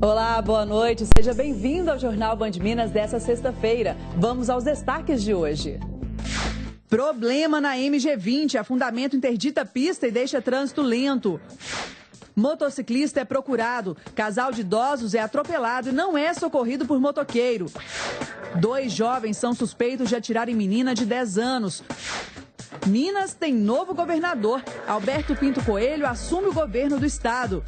Olá, boa noite. Seja bem-vindo ao Jornal Band Minas dessa sexta-feira. Vamos aos destaques de hoje. Problema na MG20. Afundamento interdita pista e deixa trânsito lento. Motociclista é procurado. Casal de idosos é atropelado e não é socorrido por motoqueiro. 2 jovens são suspeitos de atirar em menina de 10 anos. Minas tem novo governador. Alberto Pinto Coelho assume o governo do estado.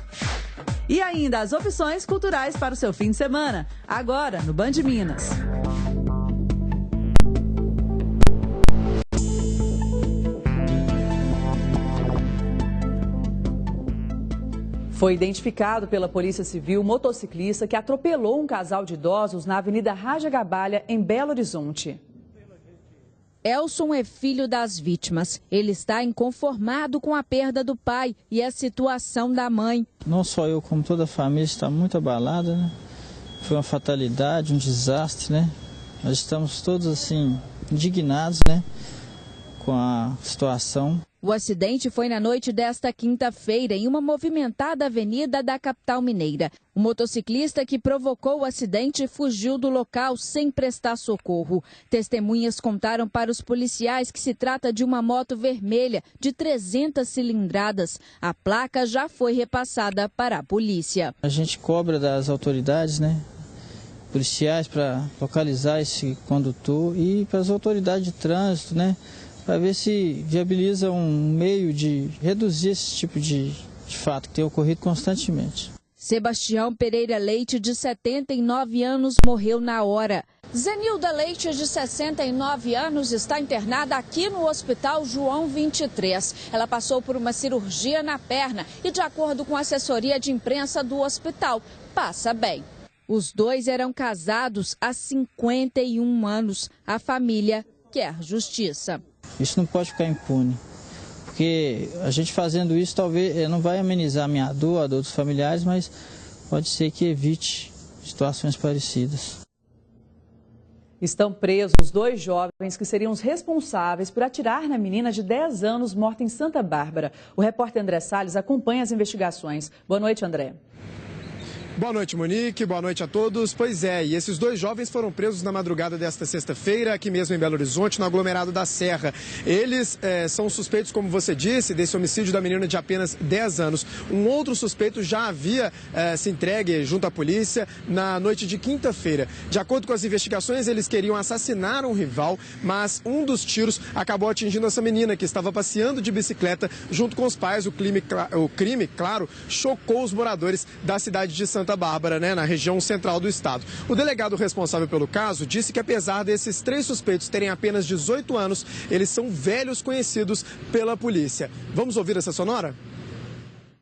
E ainda as opções culturais para o seu fim de semana. Agora, no Band Minas. Foi identificado pela Polícia Civil um motociclista que atropelou um casal de idosos na Avenida Raja Gabalha, em Belo Horizonte. Elson é filho das vítimas. Ele está inconformado com a perda do pai e a situação da mãe. Não só eu, como toda a família, está muito abalada, né? Foi uma fatalidade, um desastre, né? Nós estamos todos, assim, indignados, né? Com a situação. O acidente foi na noite desta quinta-feira, em uma movimentada avenida da capital mineira. O motociclista que provocou o acidente fugiu do local sem prestar socorro. Testemunhas contaram para os policiais que se trata de uma moto vermelha de 300 cilindradas. A placa já foi repassada para a polícia. A gente cobra das autoridades, né? Policiais, para localizar esse condutor e para as autoridades de trânsito, né? Para ver se viabiliza um meio de reduzir esse tipo de fato que tem ocorrido constantemente. Sebastião Pereira Leite, de 79 anos, morreu na hora. Zenilda Leite, de 69 anos, está internada aqui no Hospital João 23. Ela passou por uma cirurgia na perna e, de acordo com a assessoria de imprensa do hospital, passa bem. Os dois eram casados há 51 anos. A família quer justiça. Isso não pode ficar impune, porque a gente fazendo isso talvez não vai amenizar a minha dor, a dor dos familiares, mas pode ser que evite situações parecidas. Estão presos os 2 jovens que seriam os responsáveis por atirar na menina de 10 anos morta em Santa Bárbara. O repórter André Salles acompanha as investigações. Boa noite, André. Boa noite, Monique. Boa noite a todos. Pois é, e esses 2 jovens foram presos na madrugada desta sexta-feira, aqui mesmo em Belo Horizonte, no aglomerado da Serra. Eles são suspeitos, como você disse, desse homicídio da menina de apenas 10 anos. Um outro suspeito já havia se entregue junto à polícia na noite de quinta-feira. De acordo com as investigações, eles queriam assassinar um rival, mas um dos tiros acabou atingindo essa menina, que estava passeando de bicicleta junto com os pais. O crime, claro, chocou os moradores da cidade de Santa Bárbara, né, na região central do estado. O delegado responsável pelo caso disse que, apesar desses 3 suspeitos terem apenas 18 anos, eles são velhos conhecidos pela polícia. Vamos ouvir essa sonora?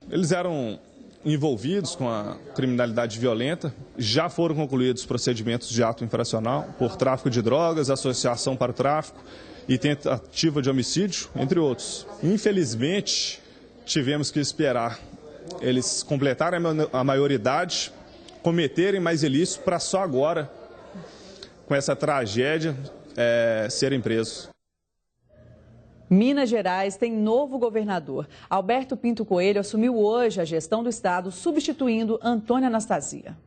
Eles eram envolvidos com a criminalidade violenta, já foram concluídos procedimentos de ato infracional por tráfico de drogas, associação para o tráfico e tentativa de homicídio, entre outros. Infelizmente, tivemos que esperar eles completarem a maioridade, cometerem mais ilícitos para só agora, com essa tragédia, serem presos. Minas Gerais tem novo governador. Alberto Pinto Coelho assumiu hoje a gestão do estado, substituindo Antônia Anastasia.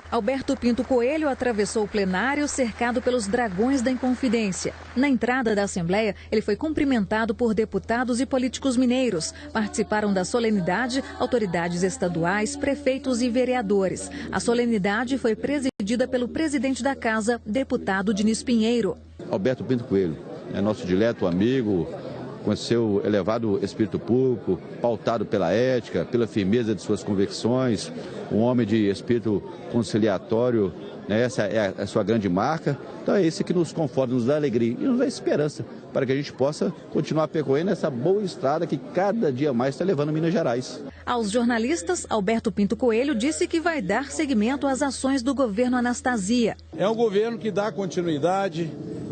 Alberto Pinto Coelho atravessou o plenário cercado pelos dragões da Inconfidência. Na entrada da Assembleia, ele foi cumprimentado por deputados e políticos mineiros. Participaram da solenidade autoridades estaduais, prefeitos e vereadores. A solenidade foi presidida pelo presidente da Casa, deputado Diniz Pinheiro. Alberto Pinto Coelho é nosso dileto amigo, com seu elevado espírito público, pautado pela ética, pela firmeza de suas convicções, um homem de espírito conciliatório, né? Essa é a sua grande marca. Então é esse que nos conforta, nos dá alegria e nos dá esperança para que a gente possa continuar percorrendo essa boa estrada que cada dia mais está levando Minas Gerais. Aos jornalistas, Alberto Pinto Coelho disse que vai dar seguimento às ações do governo Anastasia. É um governo que dá continuidade,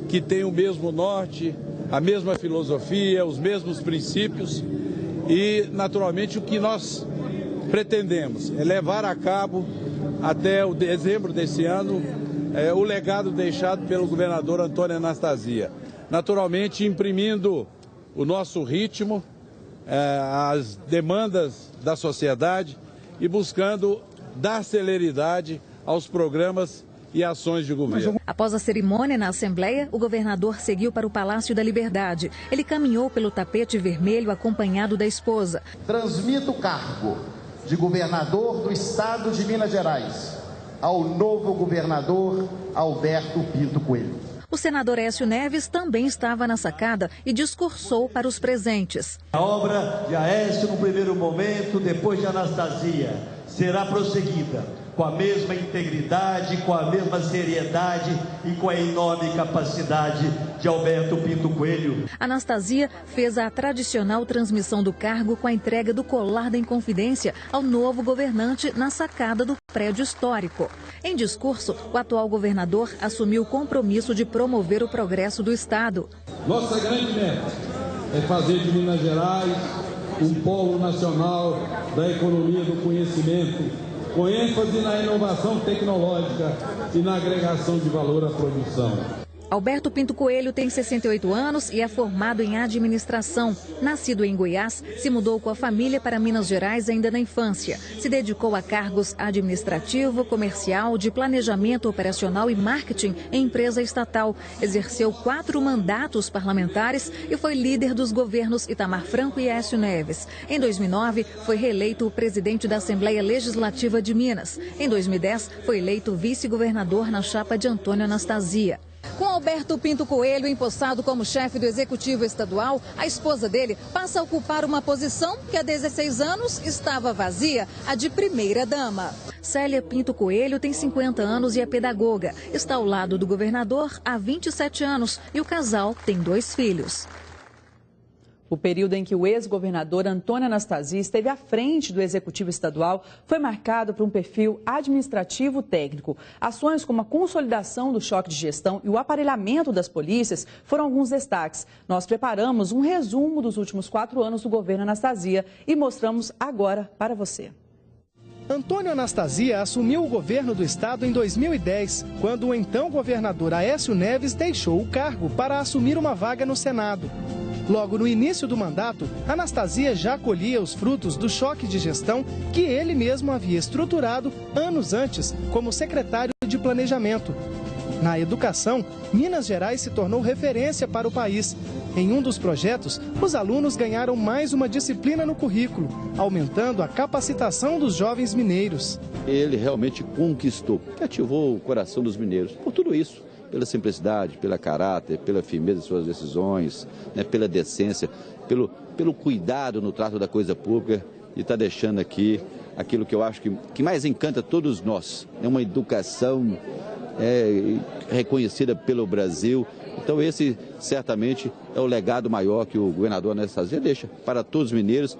que tem o mesmo norte, a mesma filosofia, os mesmos princípios e, naturalmente, o que nós pretendemos é levar a cabo até o dezembro desse ano o legado deixado pelo governador Antônio Anastasia. Naturalmente, imprimindo o nosso ritmo, as demandas da sociedade e buscando dar celeridade aos programas e ações de governo. Após a cerimônia na Assembleia, o governador seguiu para o Palácio da Liberdade. Ele caminhou pelo tapete vermelho acompanhado da esposa. Transmito o cargo de governador do estado de Minas Gerais ao novo governador Alberto Pinto Coelho. O senador Aécio Neves também estava na sacada e discursou para os presentes. A obra de Aécio, no primeiro momento, depois de Anastasia, será prosseguida com a mesma integridade, com a mesma seriedade e com a enorme capacidade de Alberto Pinto Coelho. Anastasia fez a tradicional transmissão do cargo com a entrega do colar da Inconfidência ao novo governante na sacada do prédio histórico. Em discurso, o atual governador assumiu o compromisso de promover o progresso do Estado. Nossa grande meta é fazer de Minas Gerais um polo nacional da economia do conhecimento, com ênfase na inovação tecnológica e na agregação de valor à produção. Alberto Pinto Coelho tem 68 anos e é formado em administração. Nascido em Goiás, se mudou com a família para Minas Gerais ainda na infância. Se dedicou a cargos administrativo, comercial, de planejamento operacional e marketing em empresa estatal. Exerceu 4 mandatos parlamentares e foi líder dos governos Itamar Franco e Aécio Neves. Em 2009, foi reeleito o presidente da Assembleia Legislativa de Minas. Em 2010, foi eleito vice-governador na chapa de Antônio Anastasia. Com Alberto Pinto Coelho empossado como chefe do Executivo Estadual, a esposa dele passa a ocupar uma posição que há 16 anos estava vazia, a de primeira-dama. Célia Pinto Coelho tem 50 anos e é pedagoga. Está ao lado do governador há 27 anos e o casal tem 2 filhos. O período em que o ex-governador Antônio Anastasia esteve à frente do Executivo Estadual foi marcado por um perfil administrativo técnico. Ações como a consolidação do choque de gestão e o aparelhamento das polícias foram alguns destaques. Nós preparamos um resumo dos últimos 4 anos do governo Anastasia e mostramos agora para você. Antônio Anastasia assumiu o governo do estado em 2010, quando o então governador Aécio Neves deixou o cargo para assumir uma vaga no Senado. Logo no início do mandato, Anastasia já colhia os frutos do choque de gestão que ele mesmo havia estruturado anos antes como secretário de Planejamento. Na educação, Minas Gerais se tornou referência para o país. Em um dos projetos, os alunos ganharam mais uma disciplina no currículo, aumentando a capacitação dos jovens mineiros. Ele realmente conquistou, cativou o coração dos mineiros por tudo isso. Pela simplicidade, pelo caráter, pela firmeza de suas decisões, né, pela decência, pelo cuidado no trato da coisa pública, e está deixando aqui aquilo que eu acho que mais encanta todos nós, é uma educação reconhecida pelo Brasil. Então esse certamente é o legado maior que o governador Anastasia deixa para todos os mineiros.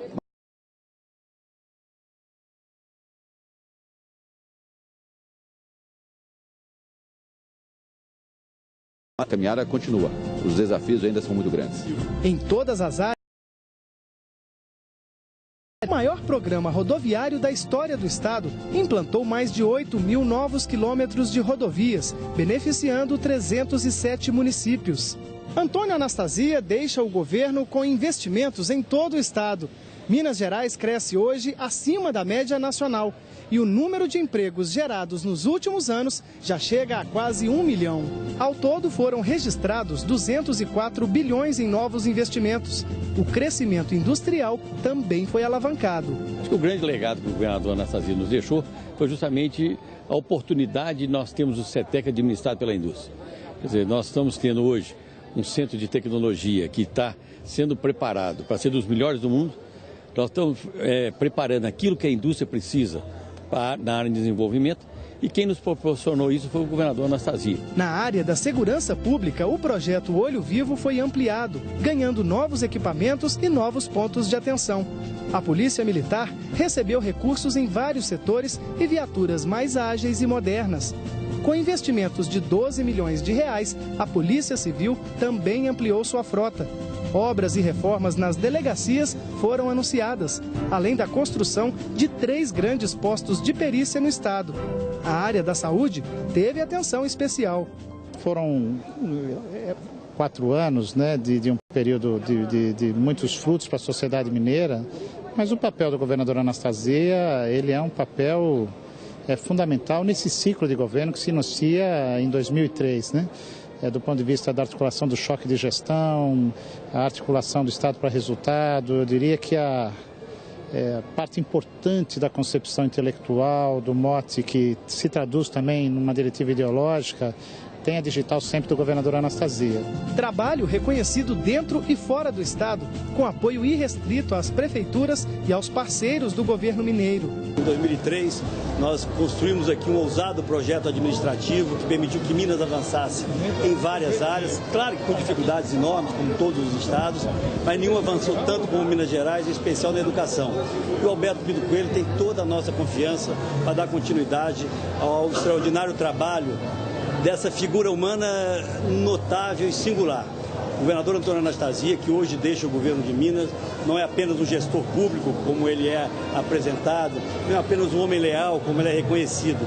A caminhada continua, os desafios ainda são muito grandes. Em todas as áreas, o maior programa rodoviário da história do estado implantou mais de 8 mil novos quilômetros de rodovias, beneficiando 307 municípios. Antônio Anastasia deixa o governo com investimentos em todo o estado. Minas Gerais cresce hoje acima da média nacional e o número de empregos gerados nos últimos anos já chega a quase 1 milhão. Ao todo foram registrados 204 bilhões em novos investimentos. O crescimento industrial também foi alavancado. Acho que o grande legado que o governador Anastasia nos deixou foi justamente a oportunidade de nós termos o CETEC administrado pela indústria. Quer dizer, nós estamos tendo hoje um centro de tecnologia que está sendo preparado para ser dos melhores do mundo. Nós estamos preparando aquilo que a indústria precisa na área de desenvolvimento, e quem nos proporcionou isso foi o governador Anastasia. Na área da segurança pública, o projeto Olho Vivo foi ampliado, ganhando novos equipamentos e novos pontos de atenção. A Polícia Militar recebeu recursos em vários setores e viaturas mais ágeis e modernas. Com investimentos de 12 milhões de reais, a Polícia Civil também ampliou sua frota. Obras e reformas nas delegacias foram anunciadas, além da construção de 3 grandes postos de perícia no estado. A área da saúde teve atenção especial. Foram 4 anos, né, de um período de muitos frutos para a sociedade mineira, mas o papel do governador Anastasia, ele é um papel fundamental nesse ciclo de governo que se inicia em 2003, né? Do ponto de vista da articulação do choque de gestão, a articulação do Estado para resultado, eu diria que a parte importante da concepção intelectual, do mote que se traduz também numa diretiva ideológica, tem a digital sempre do governador Anastasia. Trabalho reconhecido dentro e fora do estado, com apoio irrestrito às prefeituras e aos parceiros do governo mineiro. Em 2003, nós construímos aqui um ousado projeto administrativo que permitiu que Minas avançasse em várias áreas, claro que com dificuldades enormes, como todos os estados, mas nenhum avançou tanto como Minas Gerais, em especial na educação. E o Alberto Pinto Coelho tem toda a nossa confiança para dar continuidade ao extraordinário trabalho dessa figura humana notável e singular. O governador Antônio Anastasia, que hoje deixa o governo de Minas, não é apenas um gestor público, como ele é apresentado, não é apenas um homem leal, como ele é reconhecido.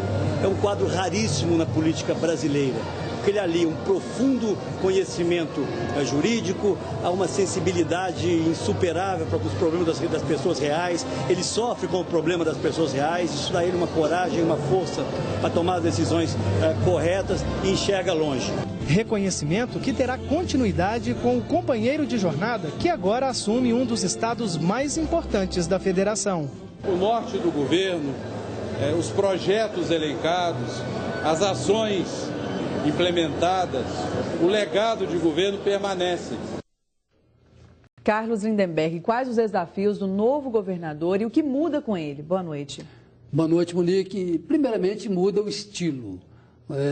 É um quadro raríssimo na política brasileira. Porque ele alia um profundo conhecimento jurídico, há uma sensibilidade insuperável para os problemas das pessoas reais, ele sofre com o problema das pessoas reais, isso dá a ele uma coragem, uma força para tomar as decisões corretas e enxerga longe. Reconhecimento que terá continuidade com o companheiro de jornada que agora assume um dos estados mais importantes da federação. O norte do governo, os projetos elencados, as ações implementadas, o legado de governo permanece. Carlos Lindenberg, quais os desafios do novo governador e o que muda com ele? Boa noite. Boa noite, Monique. Primeiramente, muda o estilo.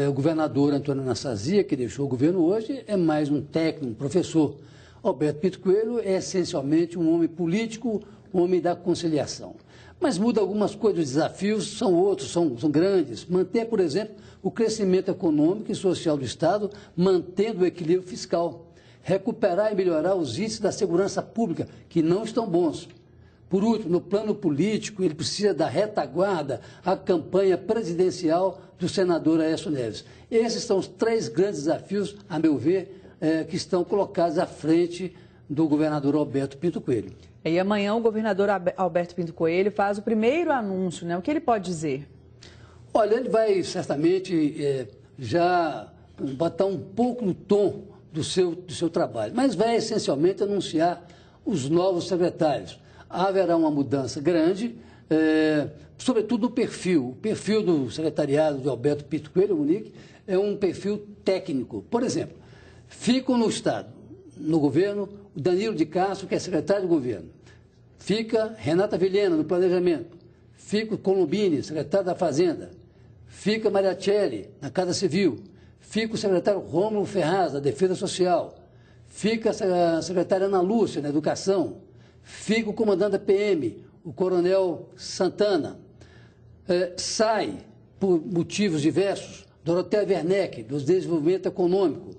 O governador Antônio Anastasia, que deixou o governo hoje, é mais um técnico, um professor. Alberto Pinto Coelho é essencialmente um homem político, um homem da conciliação. Mas muda algumas coisas, os desafios são outros, são grandes. Manter, por exemplo, o crescimento econômico e social do Estado, mantendo o equilíbrio fiscal. Recuperar e melhorar os índices da segurança pública, que não estão bons. Por último, no plano político, ele precisa da retaguarda à campanha presidencial do senador Aécio Neves. Esses são os 3 grandes desafios, a meu ver, que estão colocados à frente do governador Alberto Pinto Coelho. E amanhã o governador Alberto Pinto Coelho faz o primeiro anúncio, né? O que ele pode dizer? Olha, ele vai certamente já botar um pouco no tom do seu trabalho, mas vai essencialmente anunciar os novos secretários. Haverá uma mudança grande, sobretudo no perfil. O perfil do secretariado de Alberto Pinto Coelho, Monique, é um perfil técnico. Por exemplo, ficam no Estado, no governo, o Danilo de Castro, que é secretário do governo. Fica Renata Vilhena, no planejamento. Fica o Colombini, secretário da Fazenda. Fica Mariacelli, na Casa Civil. Fica o secretário Rômulo Ferraz, da Defesa Social. Fica a secretária Ana Lúcia, na Educação. Fica o comandante da PM, o coronel Santana. Sai, por motivos diversos, Dorothea Werneck, do Desenvolvimento Econômico.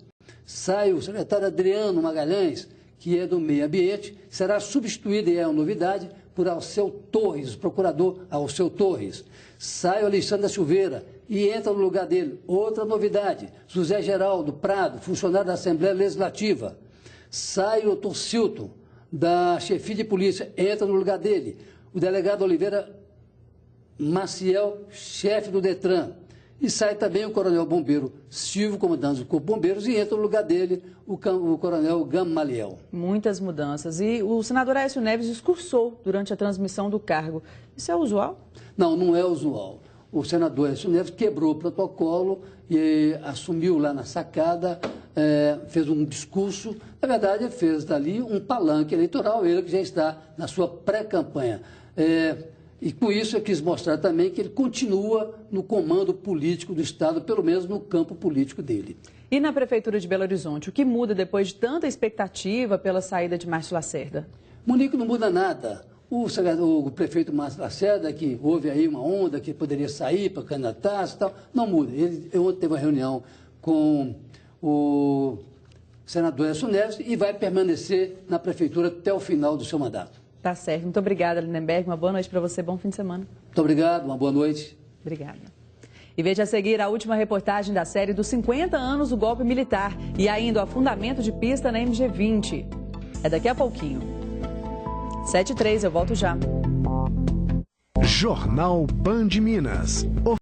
Sai o secretário Adriano Magalhães, que é do Meio Ambiente, será substituído, e é uma novidade, por Alceu Torres, o procurador Alceu Torres. Sai o Alexandre da Silveira e entra no lugar dele, outra novidade, José Geraldo Prado, funcionário da Assembleia Legislativa. Sai o Dr. Silton, da chefia de polícia, entra no lugar dele. O delegado Oliveira Maciel, chefe do Detran. E sai também o coronel bombeiro Silvio, comandante do Corpo de Bombeiros, e entra no lugar dele o coronel Gamaliel. Muitas mudanças. E o senador Aécio Neves discursou durante a transmissão do cargo. Isso é usual? Não, não é usual. O senador Aécio Neves quebrou o protocolo e assumiu lá na sacada, fez um discurso. Na verdade, fez dali um palanque eleitoral, ele que já está na sua pré-campanha. E com isso eu quis mostrar também que ele continua no comando político do Estado, pelo menos no campo político dele. E na Prefeitura de Belo Horizonte, o que muda depois de tanta expectativa pela saída de Márcio Lacerda? Monique, não muda nada. O prefeito Márcio Lacerda, que houve aí uma onda que poderia sair para candidatar e tal, não muda. Ele ontem teve uma reunião com o senador Aécio Neves e vai permanecer na Prefeitura até o final do seu mandato. Tá certo. Muito obrigada, Lindenberg. Uma boa noite para você. Bom fim de semana. Muito obrigado. Uma boa noite. Obrigada. E veja a seguir a última reportagem da série dos 50 anos do golpe militar e ainda o afundamento de pista na MG20. É daqui a pouquinho. 7h03, eu volto já. Jornal Band Minas.